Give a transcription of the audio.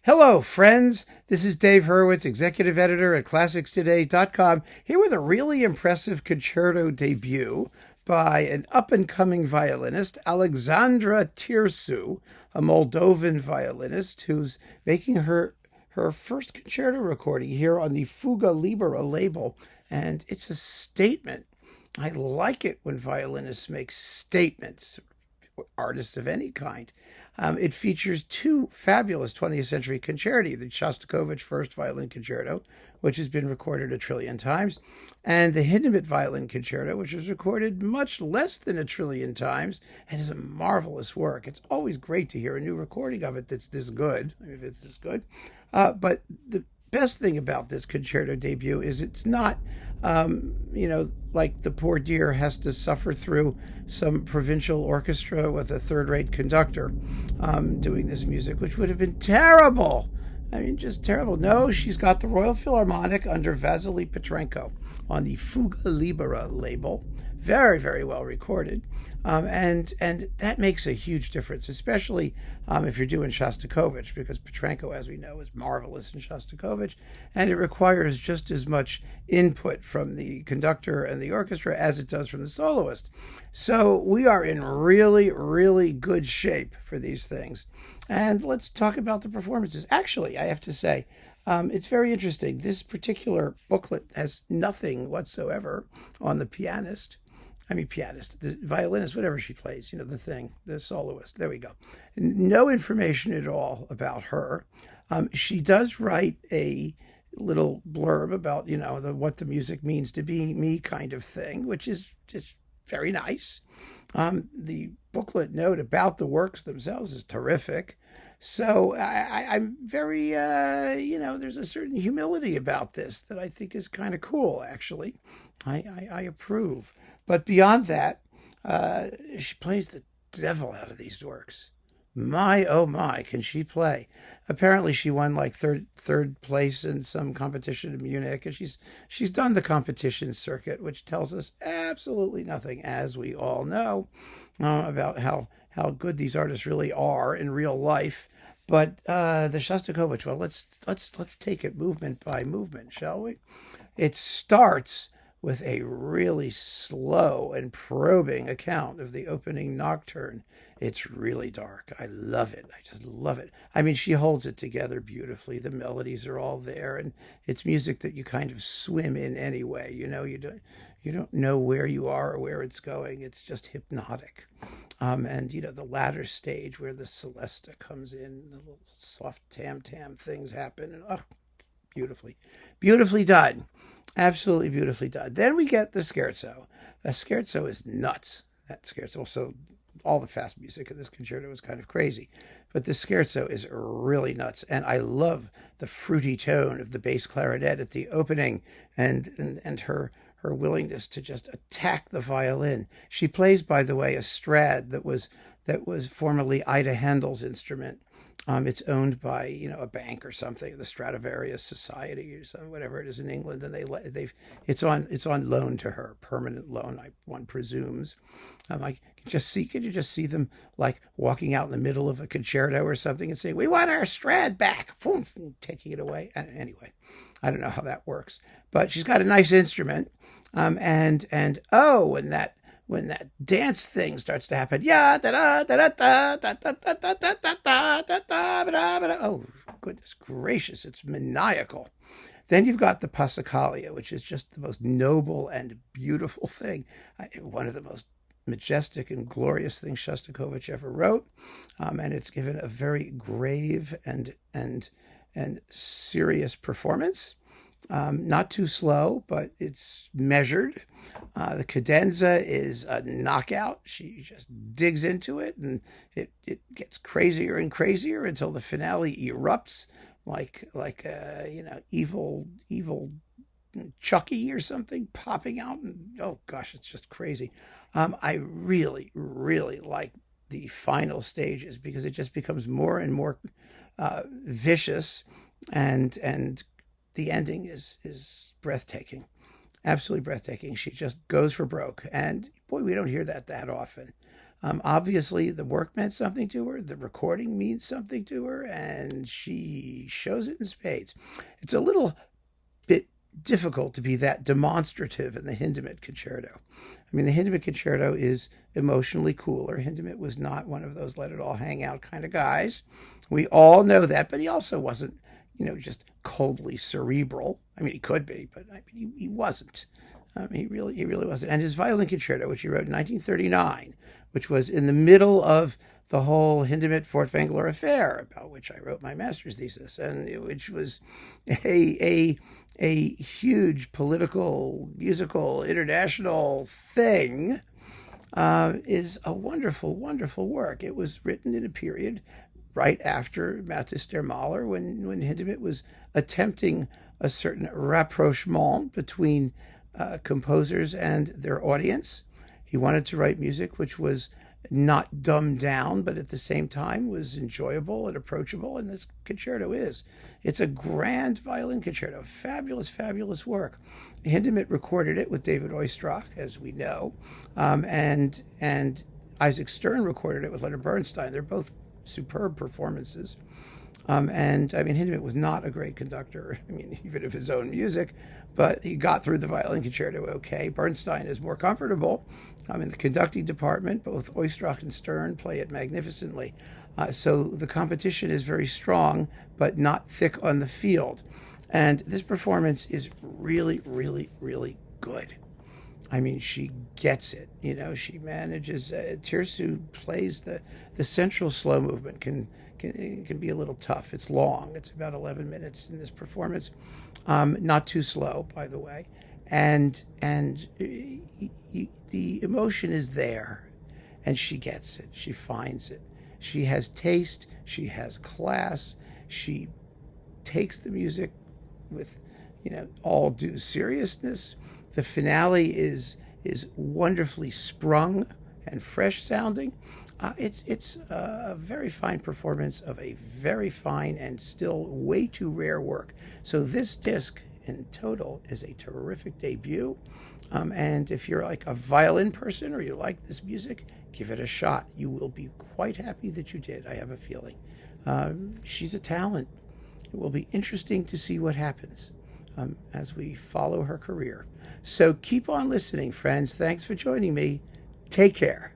Hello, friends. This is Dave Hurwitz, executive editor at ClassicsToday.com, here with a really impressive concerto debut by an up-and-coming violinist, Alexandra Tirsu, a Moldovan violinist who's making her first concerto recording here on the Fuga Libera label, and it's a statement. I like it when violinists make statements, artists of any kind. It features two fabulous 20th century concerti, the Shostakovich First Violin Concerto, which has been recorded 1 trillion times, and the Hindemith Violin Concerto, which was recorded much less than 1 trillion times and is a marvelous work. It's always great to hear a new recording of it that's this good, if it's this good. But the best thing about this concerto debut is it's not, like the poor dear has to suffer through some provincial orchestra with a third-rate conductor doing this music, which would have been terrible. I mean, just terrible. No, she's got the Royal Philharmonic under Vasily Petrenko on the Fuga Libera label. Very, very well recorded. And that makes a huge difference, especially if you're doing Shostakovich, because Petrenko, as we know, is marvelous in Shostakovich, and it requires just as much input from the conductor and the orchestra as it does from the soloist. So we are in really, really good shape for these things. And let's talk about the performances. Actually, I have to say, it's very interesting. This particular booklet has nothing whatsoever on the pianist, the violinist, whatever she plays, the soloist. There we go. No information at all about her. She does write a little blurb about, what the music means to be me kind of thing, which is just very nice. The booklet note about the works themselves is terrific. So I'm very, there's a certain humility about this that I think is kind of cool, actually. I approve. But beyond that, she plays the devil out of these works. My, oh my, can she play? Apparently she won like third place in some competition in Munich, and she's done the competition circuit, which tells us absolutely nothing, as we all know, about how good these artists really are in real life. But the Shostakovich, well, let's take it movement by movement, shall we? It starts with a really slow and probing account of the opening nocturne. It's really dark. I love it. I just love it. I mean, she holds it together beautifully. The melodies are all there, and it's music that you kind of swim in anyway. You don't know where you are or where it's going. It's just hypnotic. And the latter stage where the celesta comes in, the little soft tam-tam things happen, and beautifully done. Absolutely beautifully done. Then we get the scherzo. The scherzo is nuts. That scherzo, so all the fast music in this concerto is kind of crazy, but the scherzo is really nuts. And I love the fruity tone of the bass clarinet at the opening, and her willingness to just attack the violin. She plays, by the way, a Strad that was formerly Ida Handel's instrument. It's owned by a bank or something, the Stradivarius Society or something, whatever it is in England, and it's on loan to her, permanent loan, one presumes. I could you just see them like walking out in the middle of a concerto or something and saying, "We want our Strad back," boom, taking it away. And anyway, I don't know how that works, but she's got a nice instrument, when that dance thing starts to happen, oh, goodness gracious, it's maniacal. Then you've got the Passacaglia, which is just the most noble and beautiful thing, one of the most majestic and glorious things Shostakovich ever wrote, and it's given a very grave and serious performance. Not too slow, but it's measured. The cadenza is a knockout. She just digs into it, and it gets crazier and crazier until the finale erupts like evil Chucky or something popping out. And oh gosh, it's just crazy. I really, really like the final stages because it just becomes more and more vicious, and the ending is breathtaking, absolutely breathtaking. She just goes for broke, and boy, we don't hear that often. Obviously, the work meant something to her. The recording means something to her, and she shows it in spades. It's a little bit difficult to be that demonstrative in the Hindemith Concerto. I mean, the Hindemith Concerto is emotionally cooler. Hindemith was not one of those let it all hang out kind of guys. We all know that, but he also wasn't, just coldly cerebral. I mean, he could be, but he wasn't. He really wasn't. And his Violin Concerto, which he wrote in 1939, which was in the middle of the whole Hindemith-Furtwängler affair, about which I wrote my master's thesis, and which was a huge political, musical, international thing, is a wonderful, wonderful work. It was written in a period right after Mathis der Mahler, when Hindemith was attempting a certain rapprochement between composers and their audience. He wanted to write music which was not dumbed down, but at the same time was enjoyable and approachable, and this concerto is. It's a grand violin concerto, fabulous, fabulous work. Hindemith recorded it with David Oistrakh, as we know, and Isaac Stern recorded it with Leonard Bernstein. They're both superb performances. And I mean, Hindemith was not a great conductor, even of his own music, but he got through the violin concerto okay. Bernstein is more comfortable in the conducting department. Both Oistrakh and Stern play it magnificently. So the competition is very strong, but not thick on the field. And this performance is really, really, really good. I mean, she gets it. She manages. Tirsu plays the central slow movement. Can be a little tough. It's long. It's about 11 minutes in this performance. Not too slow, by the way. And the emotion is there, and she gets it. She finds it. She has taste. She has class. She takes the music with, all due seriousness. The finale is wonderfully sprung and fresh sounding. It's a very fine performance of a very fine and still way too rare work. So this disc in total is a terrific debut. And if you're like a violin person or you like this music, give it a shot. You will be quite happy that you did, I have a feeling. She's a talent. It will be interesting to see what happens as we follow her career. So keep on listening, friends. Thanks for joining me. Take care.